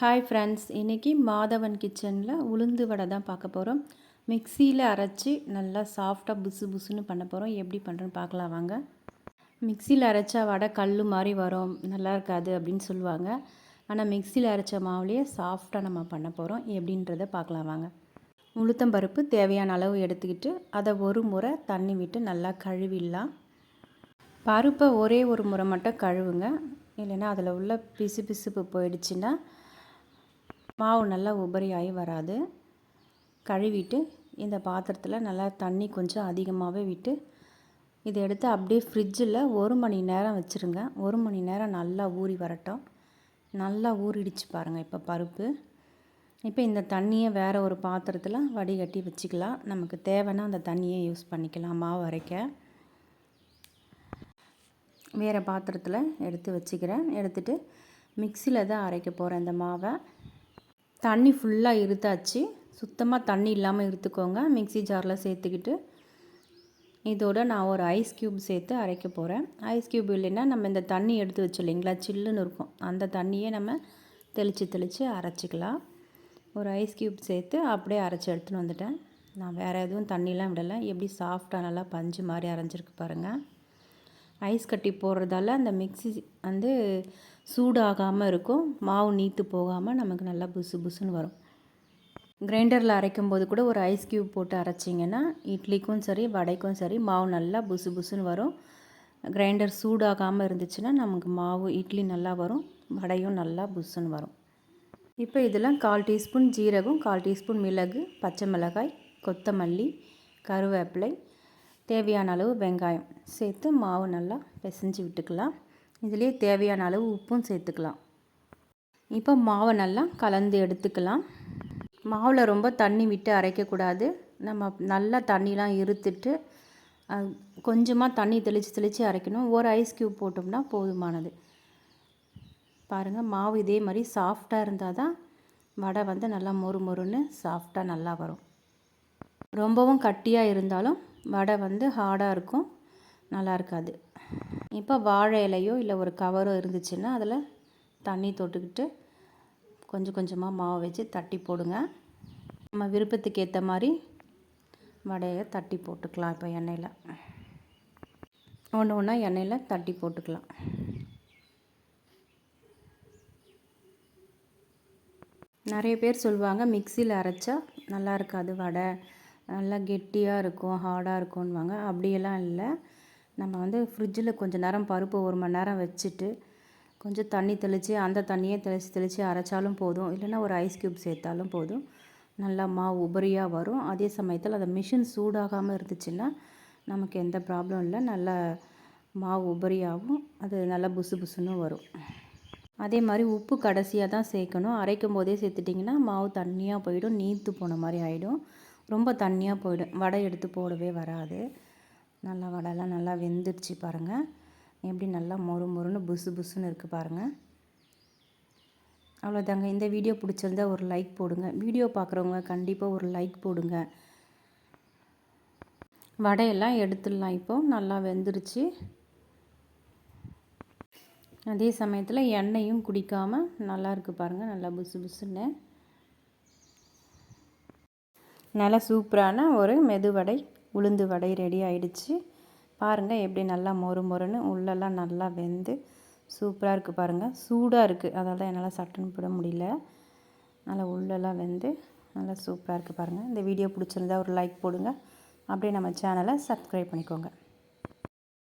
Hi friends, இன்றைக்கி மாதவன் கிச்சனில் உளுந்து வடை தான் பார்க்க போகிறோம். மிக்சியில் அரைச்சி நல்லா சாஃப்டாக புசு புசுன்னு பண்ண போகிறோம். எப்படி பண்ணுறோன்னு பார்க்கலாம் வாங்க. மிக்சியில் அரைச்சா வடை கல் மாதிரி வரும், நல்லா இருக்காது அப்படின்னு சொல்லுவாங்க. ஆனால் மிக்சியில் அரைச்ச மாவுலேயே சாஃப்டாக நம்ம பண்ண போகிறோம். எப்படின்றத பார்க்கலாம் வாங்க. உளுத்தம்பருப்பு தேவையான அளவு எடுத்துக்கிட்டு அதை ஒரு முறை தண்ணி விட்டு நல்லா கழுவிடலாம். பருப்பை ஒரே ஒரு முறை மட்டும் கழுவுங்க, இல்லைன்னா அதில் உள்ள பிசு பிசுப்பு போயிடுச்சுன்னா மாவு நல்லா உபரி ஆகி வராது. கழுவிட்டு இந்த பாத்திரத்தில் நல்லா தண்ணி கொஞ்சம் அதிகமாகவே விட்டு இதை எடுத்து அப்படியே ஃப்ரிட்ஜில் 1 மணி நேரம் வச்சுருங்க. 1 மணி நேரம் நல்லா ஊறி வரட்டும். நல்லா ஊறிடுச்சு பாருங்கள் இப்போ பருப்பு. இப்போ இந்த தண்ணியை வேறு ஒரு பாத்திரத்தில் வடிகட்டி வச்சுக்கலாம். நமக்கு தேவைன்னா அந்த தண்ணியை யூஸ் பண்ணிக்கலாம். மாவு அரைக்க வேறு பாத்திரத்தில் எடுத்து வச்சுக்கிறேன். எடுத்துகிட்டு மிக்சியில் தான் அரைக்க போகிறேன் இந்த மாவை. தண்ணி ஃபுல்லாக இருத்தாச்சு. சுத்தமாக தண்ணி இல்லாமல் இருத்துக்கோங்க. மிக்சி ஜாரில் சேர்த்துக்கிட்டு இதோட நான் ஒரு ஐஸ் க்யூப் சேர்த்து அரைக்க போகிறேன். ஐஸ் க்யூப் இல்லைன்னா நம்ம இந்த தண்ணி எடுத்து வச்சோம் இல்லைங்களா, சில்லுன்னு இருக்கும், அந்த தண்ணியே நம்ம தெளித்து அரைச்சிக்கலாம். ஒரு ஐஸ் க்யூப் சேர்த்து அப்படியே அரைச்சி எடுத்துன்னு வந்துட்டேன். நான் வேறு எதுவும் தண்ணிலாம் விடலை. எப்படி சாஃப்டாக நல்லா பஞ்சு மாதிரி அரைஞ்சிருக்கு பாருங்கள். ஐஸ் கட்டி போடுறதால அந்த மிக்ஸி வந்து சூடாகாமல் இருக்கும். மாவு நீத்து போகாமல் நமக்கு நல்லா புசு புசுன்னு வரும். கிரைண்டரில் அரைக்கும் போது கூட ஒரு ஐஸ் க்யூப் போட்டு அரைச்சிங்கன்னா இட்லிக்கும் சரி வடைக்கும் சரி மாவு நல்லா புசு புசுன்னு வரும். கிரைண்டர் சூடாகாமல் இருந்துச்சுன்னா நமக்கு மாவு இட்லி நல்லா வரும், வடையும் நல்லா புசுன்னு வரும். இப்போ இதில் 1/4 டீஸ்பூன் ஜீரகம், 1/4 டீஸ்பூன் மிளகு, பச்சை மிளகாய், கொத்தமல்லி, கருவேப்பிலை, தேவையான அளவு வெங்காயம் சேர்த்து மாவு நல்லா பிசைஞ்சு விட்டுக்கலாம். இதிலே தேவையான அளவு உப்பும் சேர்த்துக்கலாம். இப்போ மாவை நல்லா கலந்து எடுத்துக்கலாம். மாவில் ரொம்ப தண்ணி விட்டு அரைக்கக்கூடாது. நம்ம நல்லா தண்ணிலாம் இருத்துட்டு கொஞ்சமாக தண்ணி தெளித்து அரைக்கணும். ஒரு ஐஸ் க்யூப் போட்டோம்னா போதுமானது. பாருங்கள், மாவு இதே மாதிரி சாஃப்டாக இருந்தால் தான் வடை வந்து நல்லா மொறு மொறுன்னு சாஃப்டாக நல்லா வரும். ரொம்பவும் கட்டியாக இருந்தாலும் வடை வந்து ஹார்டாக இருக்கும், நல்லா இருக்காது. இப்போ வாழை இலையோ இல்லை ஒரு கவரோ இருந்துச்சுன்னா அதில் தண்ணி தொட்டுக்கிட்டு கொஞ்சம் கொஞ்சமாக மாவு வச்சு தட்டி போடுங்க. நம்ம விருப்பத்துக்கு ஏற்ற மாதிரி வடையை தட்டி போட்டுக்கலாம். இப்போ எண்ணெயில் ஒன்று ஒன்றா எண்ணெயில் தட்டி போட்டுக்கலாம். நிறைய பேர் சொல்லுவாங்க மிக்சியில் அரைச்சா நல்லா இருக்காது, வடை நல்லா கெட்டியாக இருக்கும், ஹார்டாக இருக்கும்னுவாங்க. அப்படியெல்லாம் இல்லை. நம்ம வந்து ஃப்ரிட்ஜில் கொஞ்சம் நேரம் பருப்பு 1 மணி நேரம் வச்சுட்டு கொஞ்சம் தண்ணி தெளித்து அந்த தண்ணியே தெளித்து அரைச்சாலும் போதும், இல்லைன்னா ஒரு ஐஸ் க்யூப் சேர்த்தாலும் போதும். நல்லா மாவு உபரியாக வரும். அதே சமயத்தில் அந்த மிஷின் சூடாகாமல் இருந்துச்சுன்னா நமக்கு எந்த ப்ராப்ளம் இல்லை, நல்லா மாவு உபரியாகவும் அது நல்லா புசு புசுன்னு வரும். அதே மாதிரி உப்பு கடைசியாக தான் சேர்க்கணும். அரைக்கும் போதே சேர்த்துட்டிங்கன்னா மாவு தண்ணியாக போயிடும், நீர்த்து போன மாதிரி ஆகிடும், ரொம்ப தண்ணியாக போயிடும், வடை எடுத்து போடவே வராது. நல்லா வடைலாம் நல்லா வெந்துடுச்சு பாருங்கள். எப்படி நல்லா மொறு மொறுன்னு புசு புசுன்னு இருக்குது பாருங்கள். அவ்வளோதாங்க. இந்த வீடியோ பிடிச்சிருந்தா ஒரு லைக் போடுங்க. வீடியோ பார்க்குறவங்க கண்டிப்பாக ஒரு லைக் போடுங்க. வடையெல்லாம் எடுத்துடலாம். இப்போது நல்லா வெந்துருச்சு. அதே சமயத்தில் எண்ணெயும் குடிக்காமல் நல்லா இருக்குது பாருங்கள். நல்லா புசு புசுன்னு நல்லா சூப்பரான ஒரு மெதுவடை உளுந்து வடை ரெடி ஆகிடுச்சு. பாருங்கள் எப்படி நல்லா மொறு மொறுன்னு உள்ளெல்லாம் நல்லா வெந்து சூப்பராக இருக்குது பாருங்கள். சூடாக இருக்குது, அதனால தான் என்னால் சட்டுன்னு போட முடியல. நல்லா உள்ளெல்லாம் வெந்து நல்லா சூப்பராக இருக்குது பாருங்கள். இந்த வீடியோ பிடிச்சிருந்தா ஒரு லைக் போடுங்க. அப்படியே நம்ம சேனலை சப்ஸ்கிரைப் பண்ணிக்கோங்க.